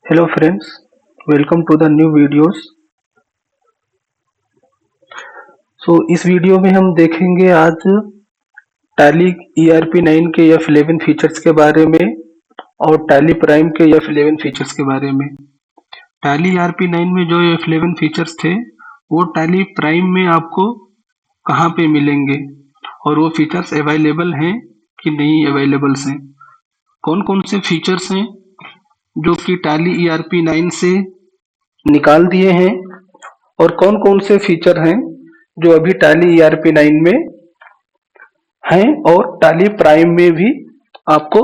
Hello friends, welcome to the new videos। इस video में हम देखेंगे आज टैली ERP9 के F11 फीचर्स के बारे में और टैली प्राइम के F11 फीचर्स के बारे में। टैली ERP9 में जो F11 फीचर्स थे वो टैली प्राइम में आपको कहाँ पे मिलेंगे और वो फीचर्स अवेलेबल हैं कि नहीं अवेलेबल हैं। कौन कौन से फीचर्स हैं जो कि टैली ERP9 से निकाल दिए हैं और कौन कौन से फीचर हैं जो अभी टैली ERP9 में हैं और टैली प्राइम में भी आपको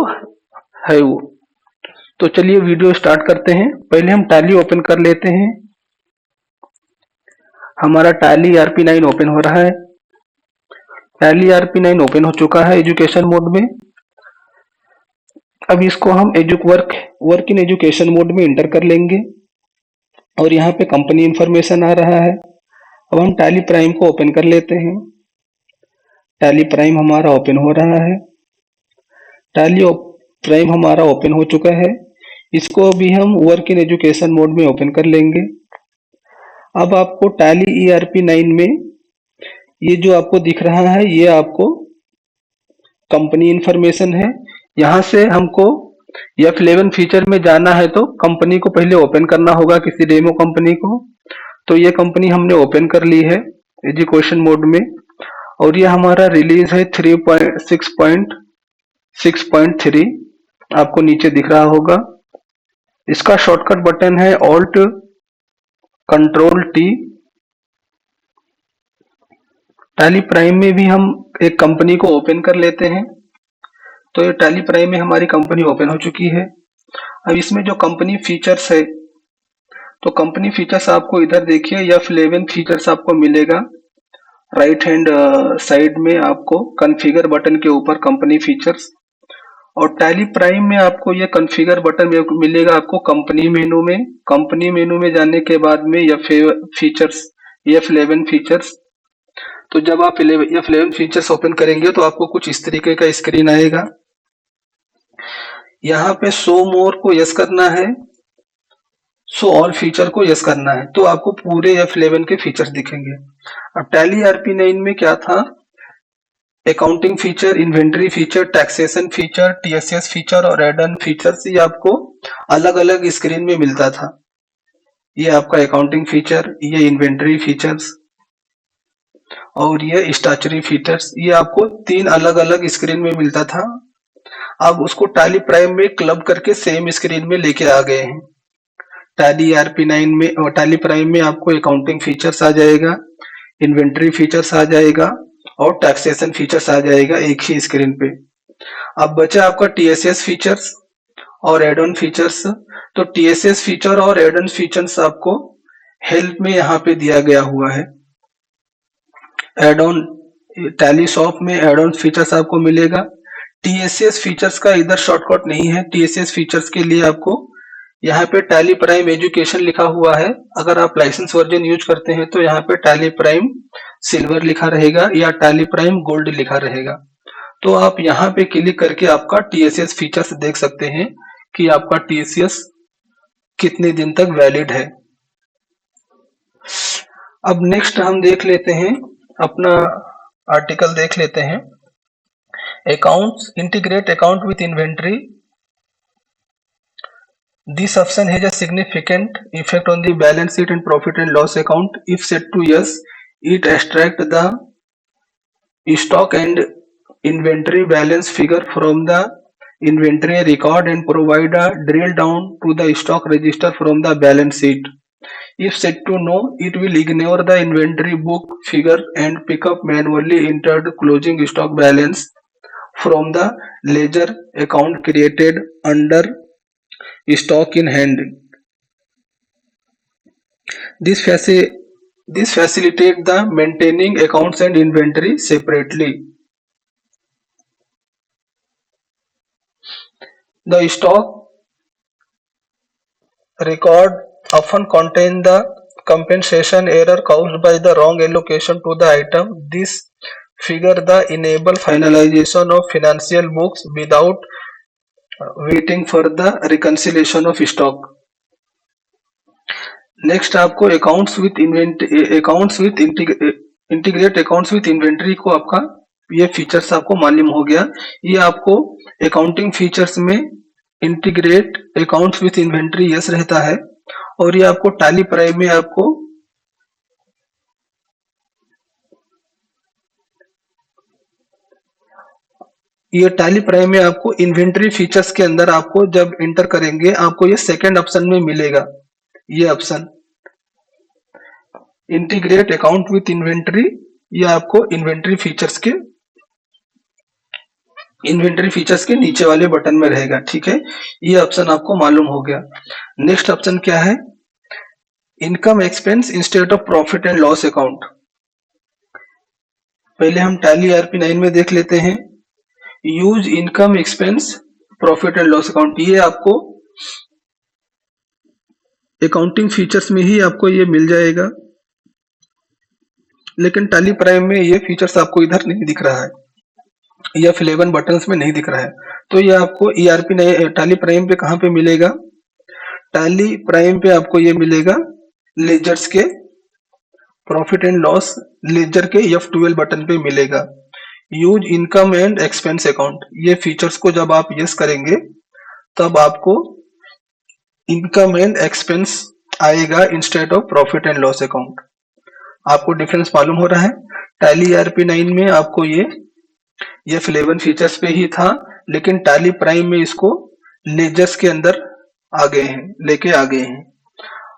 है वो। तो चलिए वीडियो स्टार्ट करते हैं। पहले हम टैली ओपन कर लेते हैं। हमारा टैली ERP9 ओपन हो रहा है। टैली ERP9 ओपन हो चुका है एजुकेशन मोड में। अब इसको हम वर्क इन एजुकेशन मोड में इंटर कर लेंगे और यहाँ पे कंपनी इंफॉर्मेशन आ रहा है। अब हम टैली प्राइम को ओपन कर लेते हैं। टैली प्राइम हमारा ओपन हो रहा है। टैली प्राइम हमारा ओपन हो चुका है। इसको अभी हम वर्क इन एजुकेशन मोड में ओपन कर लेंगे। अब आपको टैली ERP9 में ये जो आपको दिख रहा है ये आपको कंपनी इंफॉर्मेशन है। यहाँ से हमको F11 फीचर में जाना है तो कंपनी को पहले ओपन करना होगा, किसी डेमो कंपनी को। तो ये कंपनी हमने ओपन कर ली है एजुकेशन मोड में और ये हमारा रिलीज है 3.6.3 आपको नीचे दिख रहा होगा। इसका शॉर्टकट बटन है Alt Control T। Tally prime में भी हम एक कंपनी को ओपन कर लेते हैं। तो ये टैली प्राइम में हमारी कंपनी ओपन हो चुकी है। अब इसमें जो कंपनी फीचर्स है तो कंपनी फीचर्स आपको इधर देखिए F11 फीचर्स आपको मिलेगा। राइट हैंड साइड में आपको कॉन्फ़िगर बटन के ऊपर कंपनी फीचर्स और टैली प्राइम में आपको ये कॉन्फ़िगर बटन मिलेगा आपको कंपनी मेनू में। कंपनी मेनू में जाने के बाद में F11 फीचर्स। तो जब आप F11 फीचर्स ओपन करेंगे तो आपको कुछ इस तरीके का स्क्रीन आएगा। यहाँ पे शो मोर को यस करना है, शो ऑल फीचर को यस करना है तो आपको पूरे F11 के फीचर्स दिखेंगे। अब टैली ERP9 में क्या था, accounting feature, inventory feature, taxation feature, TSS feature और एड ऑन फीचर्स ये आपको अलग अलग स्क्रीन में मिलता था। ये आपका अकाउंटिंग फीचर, ये इन्वेंटरी फीचर्स और ये स्टैच्यूटरी फीचर्स, ये आपको तीन अलग अलग स्क्रीन में मिलता था। अब उसको टैली प्राइम में क्लब करके सेम स्क्रीन में लेके आ गए हैं। टैली ERP9 में और टैली प्राइम में आपको अकाउंटिंग फीचर्स आ जाएगा, इन्वेंटरी फीचर्स आ जाएगा और टैक्सेशन फीचर्स आ जाएगा एक ही स्क्रीन पे। अब बचा आपका TSS फीचर्स और एड ऑन फीचर्स। तो TSS फीचर और एड ऑन फीचर्स आपको हेल्प में यहाँ पे दिया गया हुआ है। एड ऑन टैली शॉप में एड ऑन फीचर्स आपको मिलेगा। TSS फीचर्स का इधर शॉर्टकट नहीं है। TSS फीचर्स के लिए आपको यहाँ पे टैली प्राइम एजुकेशन लिखा हुआ है। अगर आप लाइसेंस वर्जन यूज करते हैं तो यहाँ पे टैली प्राइम सिल्वर लिखा रहेगा या टैली प्राइम गोल्ड लिखा रहेगा। तो आप यहाँ पे क्लिक करके आपका TSS फीचर्स देख सकते हैं कि आपका TSS कितने दिन तक वैलिड है। अब नेक्स्ट हम देख लेते हैं, अपना आर्टिकल देख लेते हैं। Accounts, integrate account with inventory. This option has a significant effect on the balance sheet and profit and loss account. If set to yes, it extract the stock and inventory balance figure from the inventory record and provide a drill down to the stock register from the balance sheet. If set to no, it will ignore the inventory book figure and pick up manually entered closing stock balance from the ledger account created under stock in hand. This facilitates the maintaining accounts and inventory separately. The stock record often contain the compensation error caused by the wrong allocation to the item. This figure the enable finalization of financial books without waiting for the reconciliation of stock. Next आपको integrate accounts with inventory को आपका ये features आपको मालूम हो गया। ये आपको अकाउंटिंग फीचर्स में integrate accounts with inventory yes रहता है, और ये आपको टैली प्राइम में आपको ये टैली प्राइम में आपको इन्वेंटरी फीचर्स के अंदर आपको जब एंटर करेंगे आपको ये सेकंड ऑप्शन में मिलेगा, ये option integrate account with inventory. ये आपको इन्वेंटरी फीचर्स के नीचे वाले बटन में रहेगा, ठीक है। ये ऑप्शन आपको मालूम हो गया। नेक्स्ट ऑप्शन क्या है? Income expense instead of profit and loss account. पहले हम टैली आरपी 9 में देख लेते हैं। Use income expense profit and loss account, ये आपको अकाउंटिंग फीचर्स में ही आपको ये मिल जाएगा, लेकिन टैली प्राइम में ये फीचर्स आपको इधर नहीं दिख रहा है, या F11 बटन्स में नहीं दिख रहा है। तो ये आपको ERP टैली प्राइम पे कहाँ पे मिलेगा? टैली प्राइम पे आपको ये मिलेगा लेजर्स के प्रॉफिट एंड लॉस, लेजर के F12 बटन पे मिलेगा। Use income and expense account, ये फीचर्स को जब आप यस करेंगे तब आपको इनकम एंड एक्सपेंस आएगा instead of profit and loss account. आपको डिफरेंस मालूम हो रहा है? टैली ERP 9 में आपको ये F11 फीचर्स पे ही था, लेकिन टैली प्राइम में इसको लेजर्स के अंदर लेके आ गए हैं।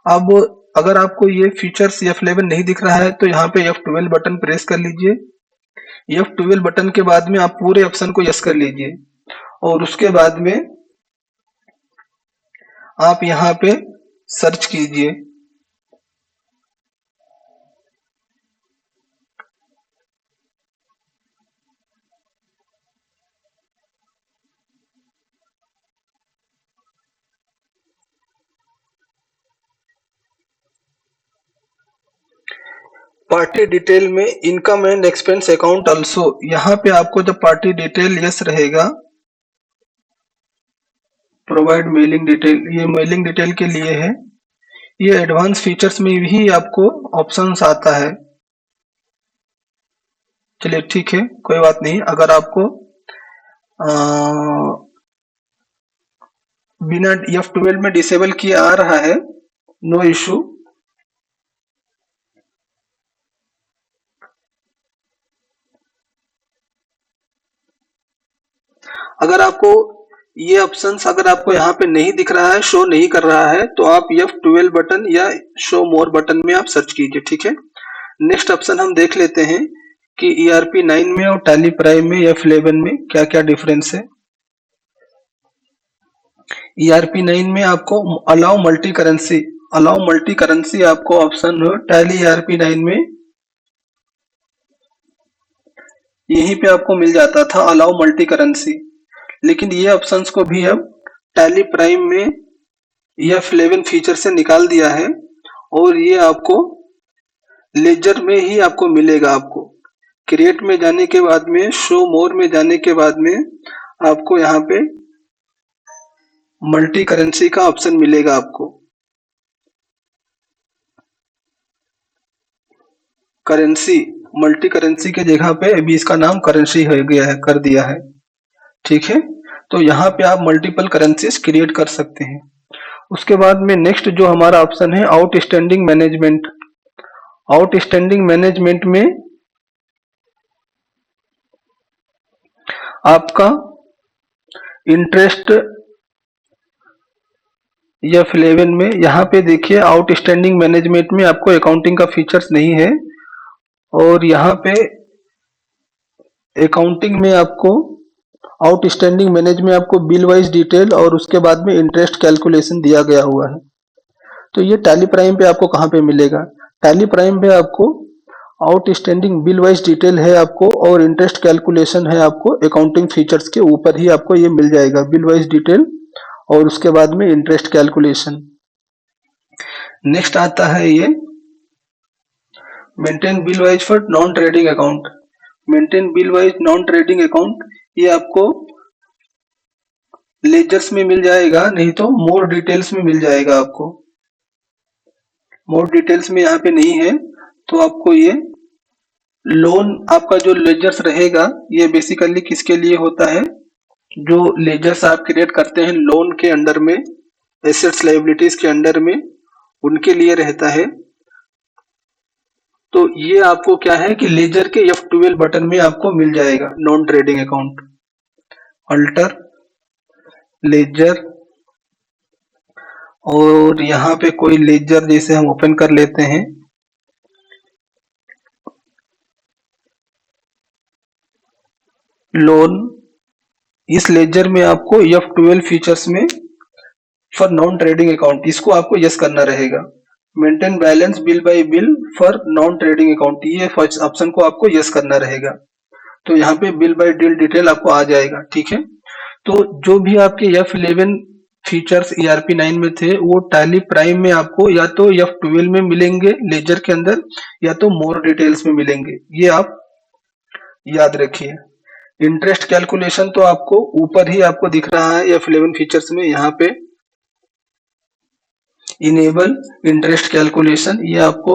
अब अगर आपको ये फीचर्स F11 नहीं दिख रहा है तो यहाँ पे F12 बटन प्रेस कर लीजिए। F12 बटन के बाद में आप पूरे ऑप्शन को यस कर लीजिए, और उसके बाद में आप यहाँ पे सर्च कीजिए। पार्टी डिटेल में income and expense account also, यहाँ पे आपको जब पार्टी डिटेल यस रहेगा, प्रोवाइड मेलिंग डिटेल, ये मेलिंग डिटेल के लिए है। ये एडवांस फीचर्स में भी आपको ऑप्शंस आता है। चलिए ठीक है, कोई बात नहीं। अगर आपको बिना F12 में डिसेबल किया आ रहा है, नो इशू। अगर आपको ये ऑप्शंस अगर आपको यहाँ पे नहीं दिख रहा है, शो नहीं कर रहा है, तो आप F12 बटन या शो मोर बटन में आप सर्च कीजिए, ठीक है। नेक्स्ट ऑप्शन हम देख लेते हैं कि ERP 9 में और टैली प्राइम में F11 में क्या क्या डिफरेंस है। ERP 9 में आपको अलाउ मल्टी करेंसी आपको ऑप्शन हो, टैली ERP 9 में यहीं पे आपको मिल जाता था अलाउ मल्टी करेंसी, लेकिन ये ऑप्शंस को भी अब टैली प्राइम में F11 फीचर से निकाल दिया है, और ये आपको लेजर में ही आपको मिलेगा। आपको क्रिएट में जाने के बाद में, शो मोर में जाने के बाद में आपको यहाँ पे मल्टी करेंसी का ऑप्शन मिलेगा। आपको करेंसी, मल्टी करेंसी के जगह पे अभी इसका नाम करेंसी हो गया है, कर दिया है, ठीक है। तो यहाँ पे आप मल्टीपल करेंसीज क्रिएट कर सकते हैं। उसके बाद में नेक्स्ट जो हमारा ऑप्शन है आउटस्टैंडिंग मैनेजमेंट। आउटस्टैंडिंग मैनेजमेंट में आपका इंटरेस्ट F11 में, यहाँ पे देखिए आउटस्टैंडिंग मैनेजमेंट में आपको अकाउंटिंग का फीचर्स नहीं है, और यहाँ पे अकाउंटिंग में आपको आउटस्टैंडिंग मैनेज में आपको बिल वाइज डिटेल और उसके बाद में इंटरेस्ट कैलकुलेशन दिया गया हुआ है। तो ये टैली प्राइम पे आपको कहाँ पे मिलेगा? टैली प्राइम पे आपको आउटस्टैंडिंग बिल वाइज डिटेल है आपको, और इंटरेस्ट कैलकुलेशन है आपको अकाउंटिंग फीचर्स के ऊपर ही आपको ये मिल जाएगा, बिल वाइज डिटेल और उसके बाद में इंटरेस्ट कैलकुलेशन। नेक्स्ट आता है ये maintain bill wise for non trading account. Maintain bill wise non trading account, ये आपको लेजर्स में मिल जाएगा, नहीं तो मोर डिटेल्स में मिल जाएगा आपको। मोर डिटेल्स में यहाँ पे नहीं है, तो आपको ये लोन आपका जो लेजर्स रहेगा ये बेसिकली किसके लिए होता है, जो लेजर्स आप क्रिएट करते हैं लोन के अंडर में, एसेट्स लायबिलिटीज के अंडर में, उनके लिए रहता है। तो ये आपको क्या है कि लेजर के F12 बटन में आपको मिल जाएगा non trading account, alter ledger, और यहाँ पे कोई लेजर जैसे हम ओपन कर लेते हैं, लोन, इस लेजर में आपको F12 फीचर्स में फॉर नॉन ट्रेडिंग अकाउंट, इसको आपको यस करना रहेगा। Maintain balance bill bye bill for non trading account, ये फर्स्ट ऑप्शन को आपको यस करना रहेगा। तो यहाँ पे बिल बाय डील डिटेल आपको आ जाएगा, ठीक है। तो जो भी आपके F11 फीचर्स ERP9 में थे वो टैली प्राइम में आपको या तो F12 में मिलेंगे लेजर के अंदर, या तो मोर डिटेल्स में मिलेंगे, ये आप याद रखिए। इंटरेस्ट कैलकुलेशन तो आपको ऊपर ही आपको दिख रहा है F11 फीचर्स में, यहाँ पे इनेबल इंटरेस्ट कैलकुलेशन, ये आपको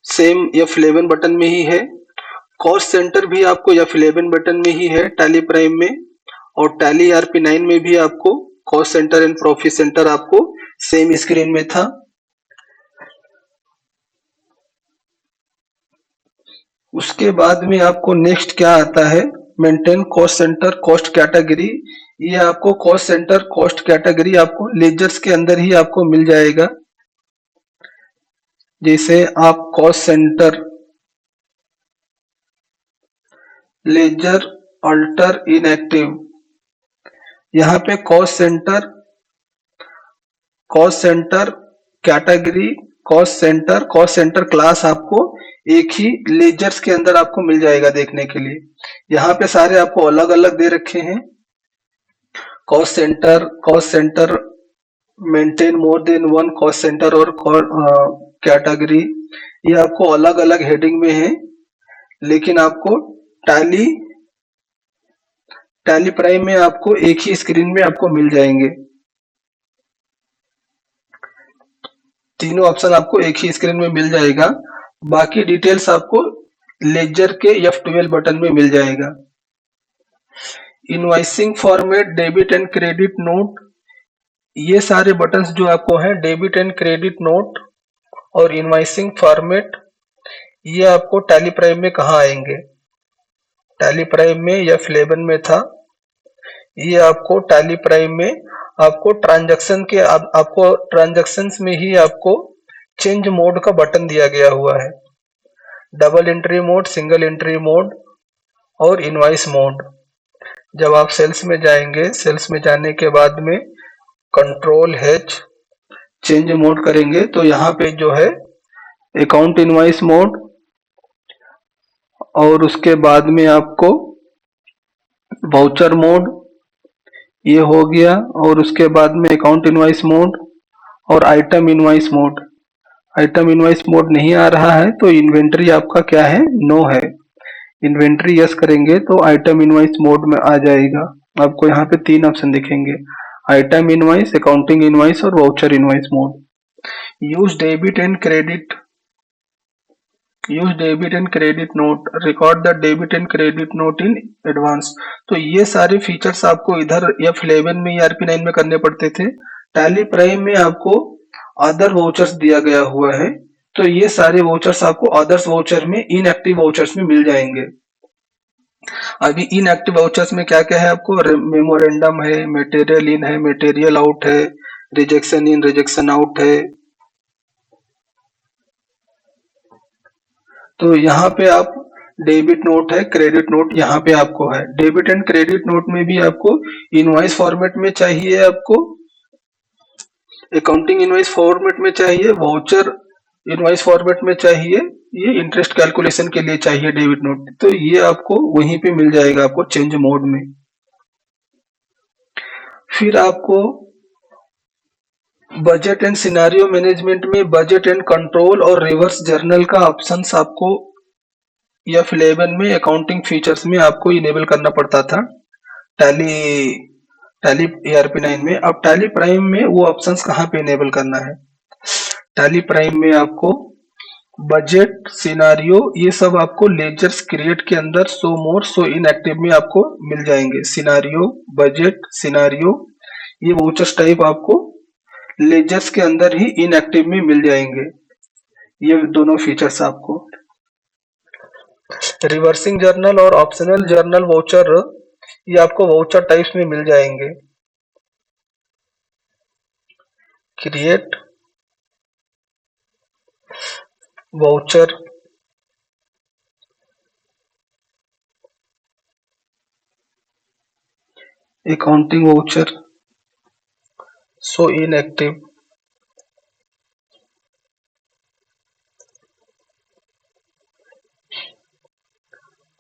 सेम F11 बटन में ही है। कॉस्ट सेंटर भी आपको F11 बटन में ही है टैली प्राइम में, और टैली ERP9 में भी आपको cost centre and profit centre आपको सेम स्क्रीन में था। उसके बाद में आपको नेक्स्ट क्या आता है, maintain cost centre cost category, ये आपको कॉस्ट सेंटर कॉस्ट कैटेगरी आपको लेजर्स के अंदर ही आपको मिल जाएगा। जैसे आप cost centre ledger alter inactive, यहाँ पे cost centre category, cost centre class आपको एक ही लेजर्स के अंदर आपको मिल जाएगा देखने के लिए। यहाँ पे सारे आपको अलग अलग दे रखे हैं, cost centre maintain more than one cost centre और कैटेगरी, ये आपको अलग अलग हेडिंग में है, लेकिन आपको टैली प्राइम में आपको एक ही स्क्रीन में आपको मिल जाएंगे। तीनों ऑप्शन आपको एक ही स्क्रीन में मिल जाएगा, बाकी डिटेल्स आपको लेजर के F12 बटन में मिल जाएगा। Invoicing format, debit and credit note, ये सारे बटन्स जो आपको हैं डेबिट एंड क्रेडिट नोट और इनवॉइसिंग फॉर्मेट, ये आपको टैली प्राइम में कहाँ आएंगे, टैली प्राइम में F11 में था, ये आपको टैली प्राइम में आपको ट्रांजैक्शन के आपको ट्रांजैक्शंस में ही आपको चेंज मोड का बटन दिया गया हुआ है, double entry mode, single entry mode और इनवॉइस मोड। जब आप सेल्स में जाएंगे, सेल्स में जाने के बाद में कंट्रोल H चेंज मोड करेंगे, तो यहाँ पे जो है अकाउंट इनवॉइस मोड, और उसके बाद में आपको वाउचर मोड, ये हो गया, और उसके बाद में अकाउंट इनवॉइस मोड और item invoice mode. Item invoice mode नहीं आ रहा है तो इन्वेंट्री आपका क्या है, नो है। इन्वेंट्री यस करेंगे तो आइटम इनवॉइस मोड में आ जाएगा। आपको यहाँ पे तीन ऑप्शन दिखेंगे, आइटम इनवॉइस, अकाउंटिंग इनवॉइस और voucher invoice mode. Use debit and credit note, record the debit and credit note in advance. तो ये सारे फीचर्स आपको इधर F11 में ERP9 में करने पड़ते थे, टैली प्राइम में आपको अदर वाउचर्स दिया गया हुआ है, तो ये सारे वाउचर्स आपको अदर्स वाउचर में, इनएक्टिव वाउचर्स में मिल जाएंगे। अभी इनएक्टिव वाउचर्स में क्या क्या है आपको, मेमोरेंडम है, मटेरियल इन है, मटेरियल आउट है, रिजेक्शन इन रिजेक्शन आउट है। तो यहाँ पे आप डेबिट नोट है, क्रेडिट नोट यहाँ पे आपको है। डेबिट एंड क्रेडिट नोट में भी आपको इनवॉइस फॉर्मेट में चाहिए, आपको अकाउंटिंग इनवॉइस फॉर्मेट में चाहिए, वाउचर इनवॉइस फॉर्मेट में चाहिए, ये इंटरेस्ट कैलकुलेशन के लिए चाहिए डेबिट नोट, तो ये आपको वहीं पे मिल जाएगा आपको चेंज मोड में। फिर आपको बजट एंड सिनारियो मैनेजमेंट में बजट एंड कंट्रोल और रिवर्स जर्नल का ऑप्शंस आपको F11 में अकाउंटिंग फीचर्स में आपको इनेबल करना पड़ता था टैली ERP9 में। अब टैली प्राइम में वो ऑप्शंस कहाँ पे इनेबल करना है, टैली प्राइम में आपको बजट, सिनारियो, ये सब आपको लेजर्स क्रिएट के अंदर शो मोर, शो इनएक्टिव में आपको मिल जाएंगे। सिनारियो, बजट, सिनारियो, ये वाउचर्स टाइप आपको लेजर्स के अंदर ही इनएक्टिव में मिल जाएंगे। ये दोनों फीचर्स आपको रिवर्सिंग जर्नल और ऑप्शनल जर्नल वाउचर, ये आपको वाउचर टाइप्स में मिल जाएंगे। Create voucher, accounting voucher, show inactive,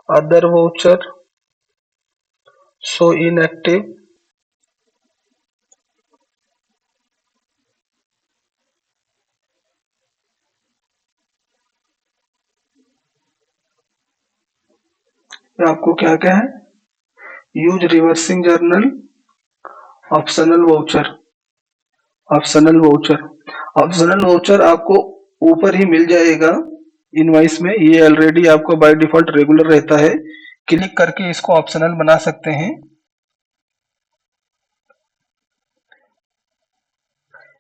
other voucher, show inactive, आपको क्या क्या है, use reversing journal, optional voucher, optional voucher, optional voucher आपको ऊपर ही मिल जाएगा इनवॉइस में। ये ऑलरेडी आपको बाय डिफॉल्ट रेगुलर रहता है, क्लिक करके इसको ऑप्शनल बना सकते हैं।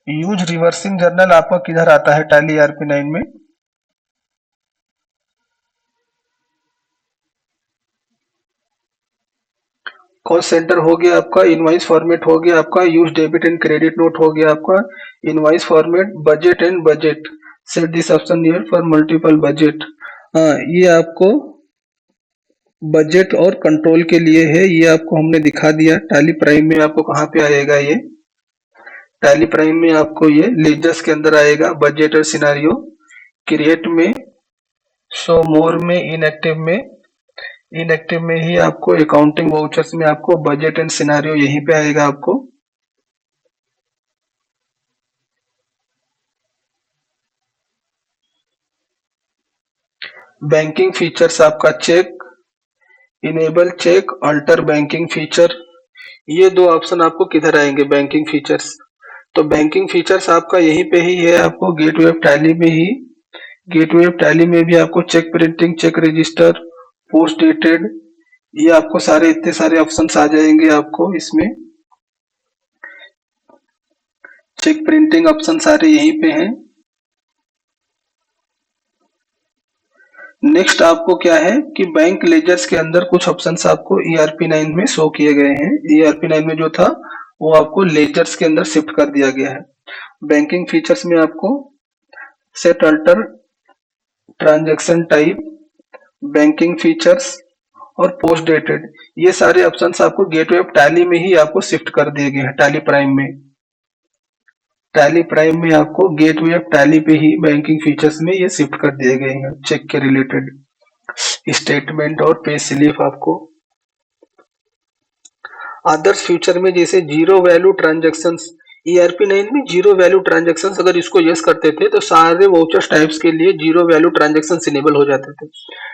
यूज रिवर्सिंग जर्नल आपका किधर आता है टैली ERP9 में, कॉस्ट सेंटर हो गया आपका, इनवॉइस फॉर्मेट हो गया आपका, use debit and credit note हो गया आपका, invoice format, budget and budget, set this option here for multiple budget. हाँ, ये आपको बजट और कंट्रोल के लिए है, ये आपको हमने दिखा दिया। टैली प्राइम में आपको कहाँ पे आएगा, ये टैली प्राइम में आपको ये लेजर्स के अंदर आएगा, बजट और सिनारियो, क्रिएट में, शो मोर में, इनएक्टिव में ही आपको अकाउंटिंग वाउचर्स में आपको बजट एंड सिनारियो यहीं पे आएगा आपको। बैंकिंग फीचर्स आपका check, enable check, alter banking feature, ये दो ऑप्शन आपको किधर आएंगे, बैंकिंग फीचर्स। तो बैंकिंग फीचर्स आपका यहीं पे ही है, आपको गेटवे ऑफ टैली में ही, गेटवे ऑफ टैली में भी आपको cheque printing, cheque register, post dated, ये आपको सारे इतने सारे ऑप्शंस आ जाएंगे आपको इसमें। चेक प्रिंटिंग ऑप्शन सारे यहीं पे हैं। नेक्स्ट आपको क्या है कि बैंक लेजर्स के अंदर कुछ ऑप्शंस आपको ERP9 में शो किए गए हैं। ERP9 में जो था वो आपको लेजर्स के अंदर शिफ्ट कर दिया गया है। बैंकिंग फीचर्स में आपको set alter transaction type, banking features और पोस्ट डेटेड, ये सारे ऑप्शंस आपको गेटवे ऑफ टैली में ही आपको शिफ्ट कर दिए गए हैं। टैली प्राइम में, टैली प्राइम में आपको गेटवे ऑफ टैली पे ही बैंकिंग फीचर्स में ये शिफ्ट कर दिए गए हैं। चेक के रिलेटेड स्टेटमेंट और पे स्लिप आपको अदर्स फ्यूचर में, जैसे जीरो वैल्यू ट्रांजैक्शंस, ERP9 में जीरो वैल्यू ट्रांजैक्शंस अगर इसको यस करते थे तो सारे वाउचर्स टाइप्स के लिए जीरो वैल्यू ट्रांजैक्शंस इनेबल हो जाते थे।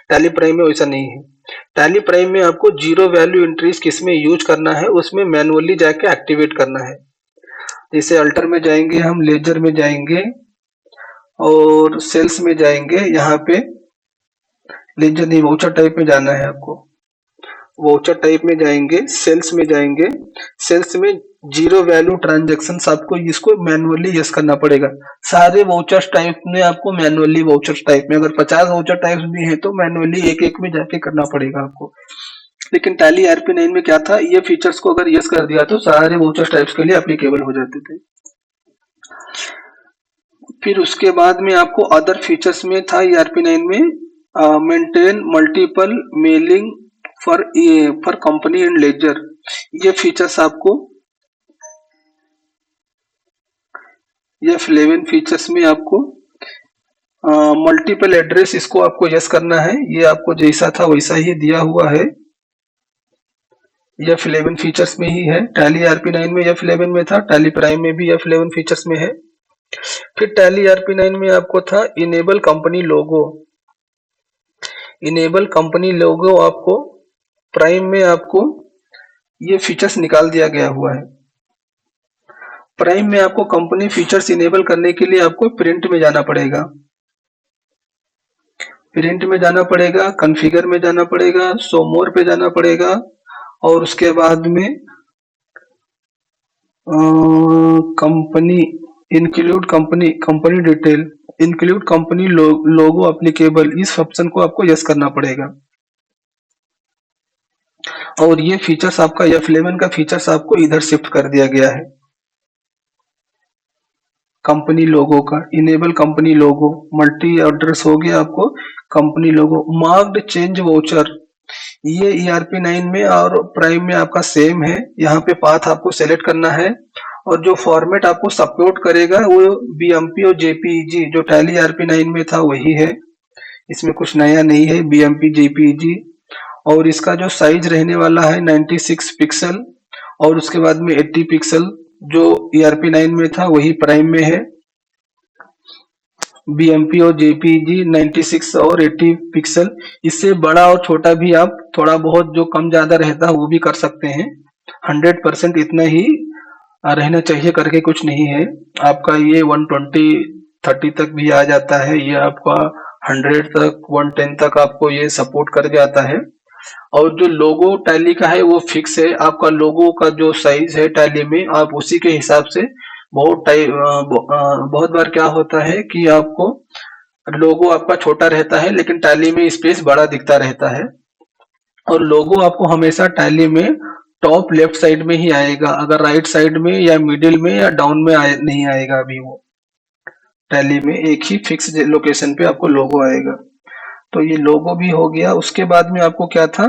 टैली प्राइम में वैसा नहीं है। टैली प्राइम में आपको जीरो वैल्यू एंट्रीज किसमें यूज करना है, उसमें मैनुअली जाके एक्टिवेट करना है। जैसे अल्टर में जाएंगे हम, लेजर में जाएंगे और सेल्स में जाएंगे, यहाँ पे लेजर नहीं वाउचर टाइप में जाना है आपको, वाउचर टाइप में जाएंगे, सेल्स में जाएंगे, सेल्स में जीरो वैल्यू ट्रांजैक्शन आपको इसको मैनुअली यस करना पड़ेगा। सारे वाउचर्स टाइप में आपको मैनुअली, वाउचर्स टाइप में अगर 50 वाउचर टाइप्स भी है तो मैनुअली एक एक में जाके करना पड़ेगा आपको। लेकिन टैली ERP9 में क्या था, ये फीचर्स को अगर यस कर दिया तो सारे वाउचर्स टाइप्स के लिए एप्लीकेबल हो जाते थे। फिर उसके बाद में आपको अदर फीचर्स में था ERP9 में maintain multiple mailing for company and ledger, ये फीचर्स आपको, ये F11 फीचर्स में आपको मल्टीपल एड्रेस, इसको आपको यस करना है। ये आपको जैसा था वैसा ही दिया हुआ है, ये F11 फीचर्स में ही है। टैली ERP9 में F11 में था, टैली प्राइम में भी F11 फीचर्स में है। फिर टैली ERP9 में आपको था इनेबल कंपनी लोगो, इनेबल कंपनी लोगो आपको प्राइम में आपको ये फीचर्स निकाल दिया गया हुआ है। प्राइम में आपको कंपनी फीचर्स इनेबल करने के लिए आपको प्रिंट में जाना पड़ेगा, प्रिंट में जाना पड़ेगा, कॉन्फ़िगर में जाना पड़ेगा, शो मोर पे जाना पड़ेगा और उसके बाद में company include company detail, include company लोगो एप्लीकेबल, इस ऑप्शन को आपको यस करना पड़ेगा। और ये फीचर्स आपका F11 का फीचर्स आपको इधर शिफ्ट कर दिया गया है। कंपनी लोगो का इनेबल, कंपनी लोगो मल्टी एड्रेस हो गया आपको, कंपनी लोगो मार्क्ड चेंज वाउचर, ये ERP9 में और प्राइम में आपका सेम है। यहाँ पे पाथ आपको सेलेक्ट करना है और जो फॉर्मेट आपको सपोर्ट करेगा वो BMP और JPEG जो टैली ERP9 में था वही है, इसमें कुछ नया नहीं है, BMP JPEG। और इसका जो साइज रहने वाला है 96 पिक्सल और उसके बाद में 80 पिक्सल, जो ERP9 में था वही प्राइम में है। BMP और JPEG 96 और 80 पिक्सल, इससे बड़ा और छोटा भी आप थोड़ा बहुत जो कम ज्यादा रहता है वो भी कर सकते हैं। 100% इतना ही रहना चाहिए करके कुछ नहीं है। आपका ये 120 30 तक भी आ जाता है, ये आपका 100 तक 110 तक आपको ये सपोर्ट कर जाता है। और जो लोगो टैली का है वो फिक्स है, आपका लोगो का जो साइज है टैली में आप उसी के हिसाब से बहुत बार क्या होता है कि आपको लोगो आपका छोटा रहता है लेकिन टैली में स्पेस बड़ा दिखता रहता है। और लोगो आपको हमेशा टैली में टॉप लेफ्ट साइड में ही आएगा, अगर राइट साइड में या मिडिल में या डाउन में नहीं आएगा। अभी वो टैली में एक ही फिक्स लोकेशन पे आपको लोगो आएगा। तो ये लोगो भी हो गया। उसके बाद में आपको क्या था,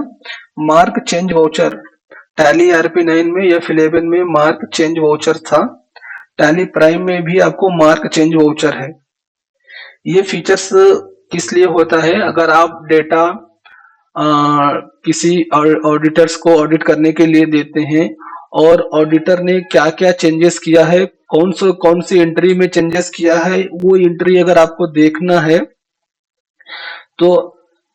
mark change voucher, tally ERP9 में या F11 में मार्क चेंज वाउचर था, टैली प्राइम में भी आपको मार्क चेंज वाउचर है। ये फीचर्स किस लिए होता है, अगर आप डेटा किसी ऑडिटर्स को ऑडिट करने के लिए देते हैं और ऑडिटर ने क्या क्या चेंजेस किया है, कौन सी एंट्री में चेंजेस किया है, वो एंट्री अगर आपको देखना है तो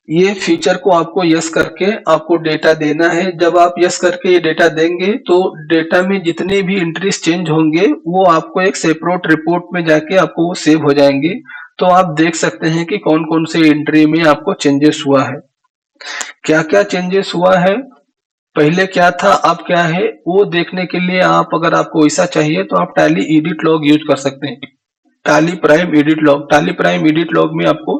ये फीचर को आपको यस करके आपको डेटा देना है। जब आप यस करके ये डेटा देंगे तो डेटा में जितने भी एंट्रीज चेंज होंगे वो आपको एक सेपरेट रिपोर्ट में जाके आपको वो सेव हो जाएंगे। तो आप देख सकते हैं कि कौन कौन से एंट्री में आपको चेंजेस हुआ है, क्या क्या चेंजेस हुआ है, पहले क्या था अब क्या है, वो देखने के लिए आप अगर आपको ऐसा चाहिए तो आप टैली एडिट लॉग यूज कर सकते हैं। Tally prime edit log, tally prime edit log में आपको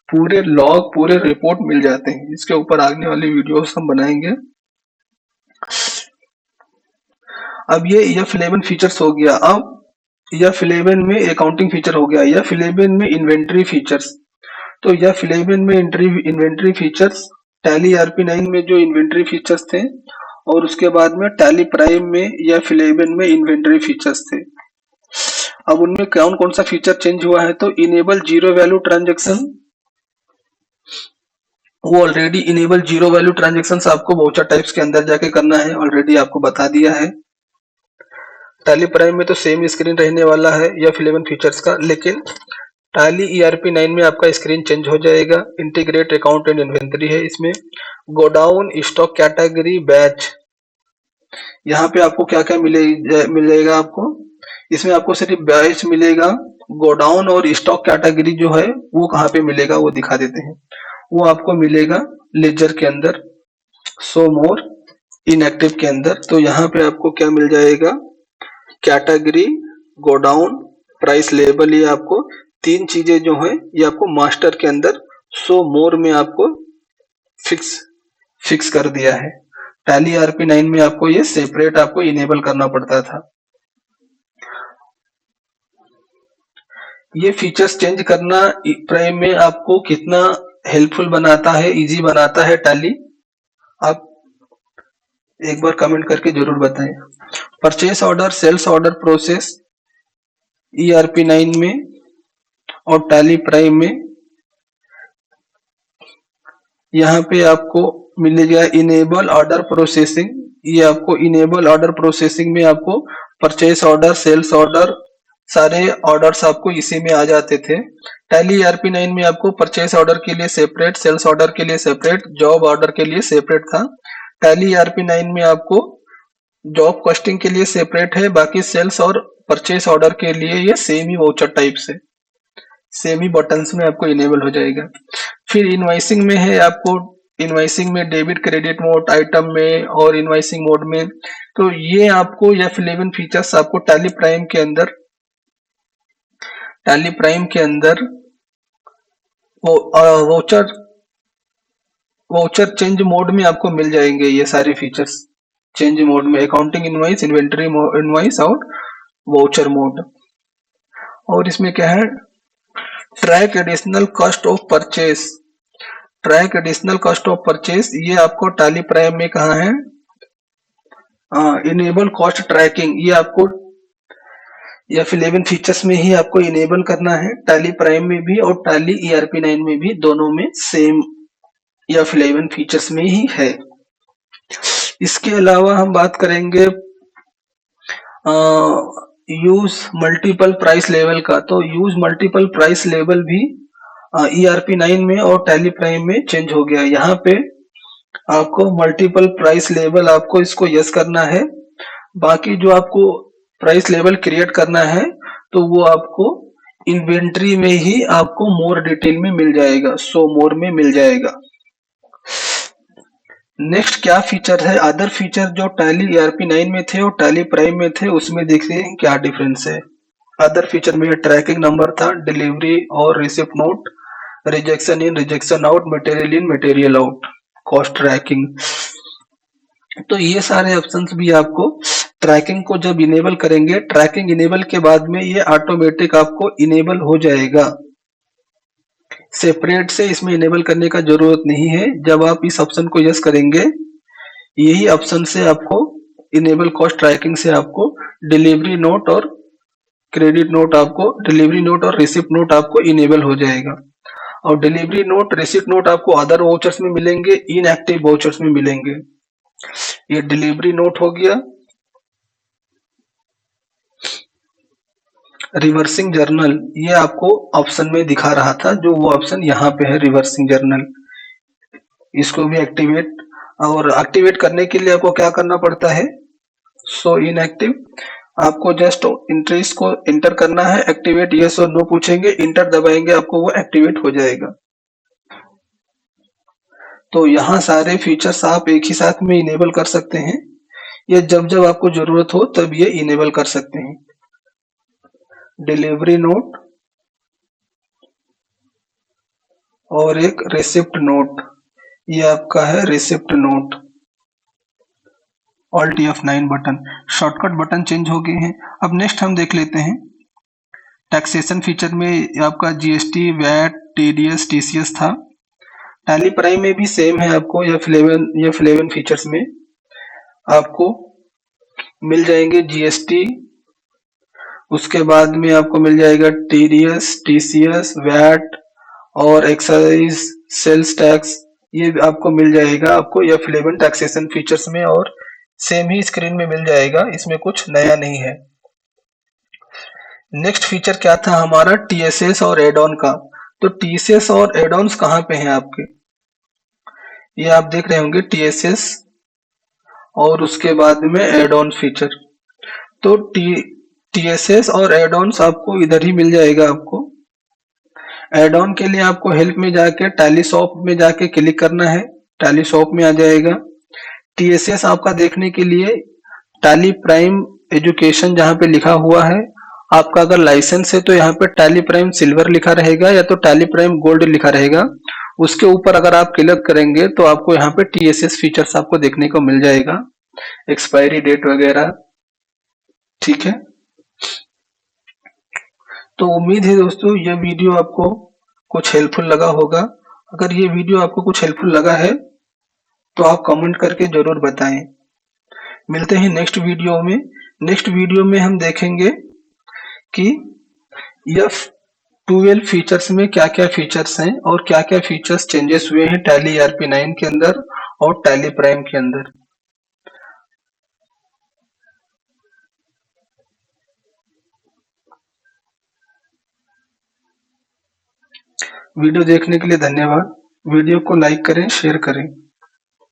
पूरे लॉग पूरे रिपोर्ट मिल जाते हैं। इसके ऊपर आने वाली वीडियोस हम बनाएंगे। अब ये F11 फीचर्स हो गया। अब F11 में अकाउंटिंग फीचर हो गया। F11 में इन्वेंट्री फीचर्स, तो F11 में इन्वेंट्री फीचर्स टैली ERP9 में जो इन्वेंट्री फीचर्स थे और उसके बाद में टैली प्राइम में F11 में इन्वेंट्री फीचर्स थे। अब उनमें कौन कौन सा फीचर चेंज हुआ है, तो इनेबल जीरो वैल्यू ट्रांजेक्शन, वो already enable zero value transaction आपको वाउचर टाइप्स के अंदर जाके करना है, ऑलरेडी आपको बता दिया है। टैली प्राइम में तो सेम स्क्रीन रहने वाला है F11 फीचर्स का, लेकिन टैली ERP9 में आपका स्क्रीन चेंज हो जाएगा। इंटीग्रेट अकाउंट एंड इन्वेंटरी है इसमें, गोडाउन स्टॉक कैटेगरी बैच, यहाँ पे आपको क्या क्या मिलेगा आपको, इसमें आपको सिर्फ बैच मिलेगा। गोडाउन और स्टॉक कैटेगरी जो है वो कहाँ पे मिलेगा वो दिखा देते हैं, वो आपको मिलेगा लेजर के अंदर, शो मोर इनएक्टिव के अंदर। तो यहाँ पे आपको क्या मिल जाएगा, कैटेगरी, गोडाउन, प्राइस लेबल, ये आपको तीन चीजें जो है ये आपको मास्टर के अंदर शो मोर में आपको फिक्स कर दिया है। टैली ERP9 में आपको ये सेपरेट आपको इनेबल करना पड़ता था। ये फीचर्स चेंज करना प्राइम में आपको कितना हेल्पफुल बनाता है, इजी बनाता है टैली, आप एक बार कमेंट करके जरूर बताएं। Purchase order, sales order process ERP9 में और टैली प्राइम में यहाँ पे आपको मिलेगा इनेबल ऑर्डर प्रोसेसिंग। ये आपको इनेबल ऑर्डर प्रोसेसिंग में आपको परचेस ऑर्डर, सेल्स ऑर्डर, सारे ऑर्डर्स आपको इसी में आ जाते थे। टैली ERP9 में आपको परचेस ऑर्डर के लिए सेपरेट, सेल्स ऑर्डर के लिए सेपरेट, जॉब ऑर्डर के लिए सेपरेट था। टैली ERP9 में आपको जॉब कॉस्टिंग के लिए सेपरेट है, बाकी सेल्स और परचेस ऑर्डर के लिए ये सेम ही वाउचर टाइप से सेम ही बटन्स में आपको इनेबल हो जाएगा। फिर इनवाइसिंग में है आपको, इनवाइसिंग में डेबिट क्रेडिट मोड आइटम में और इनवाइसिंग मोड में। तो ये आपको F11 फीचर्स आपको टैली प्राइम के अंदर वो वाउचर वाउचर चेंज मोड में आपको मिल जाएंगे ये सारे फीचर्स। चेंज मोड में अकाउंटिंग इनवाइस, इन्वेंटरी इनवाइस और वाउचर मोड। और इसमें क्या है, track additional cost of purchase. Track additional cost of purchase ये आपको टैली प्राइम में कहा है, इनेबल कॉस्ट ट्रैकिंग, ये आपको F11 फीचर्स में ही आपको इनेबल करना है। टैली प्राइम में भी और टैली ERP9 में भी, दोनों में सेम F11 फीचर्स में ही है। इसके अलावा हम बात करेंगे यूज मल्टीपल प्राइस लेवल का। तो यूज मल्टीपल प्राइस लेवल भी ERP9 में और टैली प्राइम में चेंज हो गया। यहाँ पे आपको मल्टीपल प्राइस लेवल आपको इसको यस करना है। बाकी जो आपको प्राइस लेवल क्रिएट करना है तो वो आपको इन्वेंट्री में ही आपको मोर डिटेल में मिल जाएगा, सो मोर में मिल जाएगा। नेक्स्ट क्या फीचर है, अदर फीचर जो टैली ERP9 में थे और टैली प्राइम में थे उसमें देखते हैं क्या डिफरेंस है। अदर फीचर में ट्रैकिंग नंबर था, डिलीवरी और receipt note, rejection in rejection out, material in material out, cost tracking. तो ये सारे ऑप्शंस भी आपको ट्रैकिंग को जब इनेबल करेंगे, ट्रैकिंग इनेबल के बाद में ये ऑटोमेटिक आपको इनेबल हो जाएगा। सेपरेट से इसमें इनेबल करने का जरूरत नहीं है। जब आप इस ऑप्शन को यस करेंगे, यही ऑप्शन से आपको इनेबल कॉस्ट ट्रैकिंग से आपको डिलीवरी नोट और क्रेडिट नोट, आपको डिलीवरी नोट और रिसिप्ट नोट आपको इनेबल हो जाएगा। और डिलीवरी नोट रिसिप्ट नोट आपको अदर वाउचर्स में मिलेंगे, इनएक्टिव वाउचर्स में मिलेंगे। ये डिलीवरी नोट हो गया। रिवर्सिंग जर्नल ये आपको ऑप्शन में दिखा रहा था, जो वो ऑप्शन यहाँ पे है रिवर्सिंग जर्नल, इसको भी एक्टिवेट। और एक्टिवेट करने के लिए आपको क्या करना पड़ता है, सो इनएक्टिव, आपको जस्ट इंट्रीज को एंटर करना है, एक्टिवेट यस और नो पूछेंगे, इंटर दबाएंगे आपको वो एक्टिवेट हो जाएगा। तो यहाँ सारे फीचर्स आप एक ही साथ में इनेबल कर सकते हैं। ये जब जब आपको जरूरत हो तब ये इनेबल कर सकते हैं। डिलीवरी नोट और एक रिसिप्ट नोट, ये आपका है receipt note. Alt F9 button, shortcut button change हो गए हैं। अब नेक्स्ट हम देख लेते हैं टैक्सेशन फीचर में आपका GST, वैट, TDS, TCS था। टैली प्राइम में भी सेम है, आपको F11 फीचर्स में आपको मिल जाएंगे GST, उसके बाद में आपको मिल जाएगा TDS, TCS, वैट और एक्साइज, सेल्स टैक्स, ये आपको मिल जाएगा आपको F11 टैक्सेशन फीचर्स में, और सेम ही स्क्रीन में मिल जाएगा, इसमें कुछ नया नहीं है। नेक्स्ट फीचर क्या था हमारा, TSS और एड ऑन का। तो TSS और एड ऑन्स कहाँ पे हैं आपके, ये आप देख रहे होंगे TSS और उसके बाद में एड ऑन फीचर। तो TSS और एड ऑन्स आपको इधर ही मिल जाएगा। आपको एड ऑन के लिए आपको हेल्प में जाके टैली शॉप में जाके क्लिक करना है, टैली शॉप में आ जाएगा। TSS आपका देखने के लिए टैली प्राइम एजुकेशन जहाँ पे लिखा हुआ है, आपका अगर लाइसेंस है तो यहाँ पे टैली प्राइम सिल्वर लिखा रहेगा या तो टैली प्राइम गोल्ड लिखा रहेगा। उसके ऊपर अगर आप क्लिक करेंगे तो आपको यहाँ पे TSS फीचर्स आपको देखने को मिल जाएगा, एक्सपायरी डेट वगैरह, ठीक है। तो उम्मीद है दोस्तों ये वीडियो आपको कुछ हेल्पफुल लगा होगा। अगर ये वीडियो आपको कुछ हेल्पफुल लगा है तो आप कमेंट करके जरूर बताएं। मिलते हैं नेक्स्ट वीडियो में। नेक्स्ट वीडियो में हम देखेंगे कि F12 फीचर्स में क्या क्या फीचर्स हैं और क्या क्या फीचर्स चेंजेस हुए हैं टैली ERP9 के अंदर और टैली प्राइम के अंदर। वीडियो देखने के लिए धन्यवाद। वीडियो को लाइक करें, शेयर करें।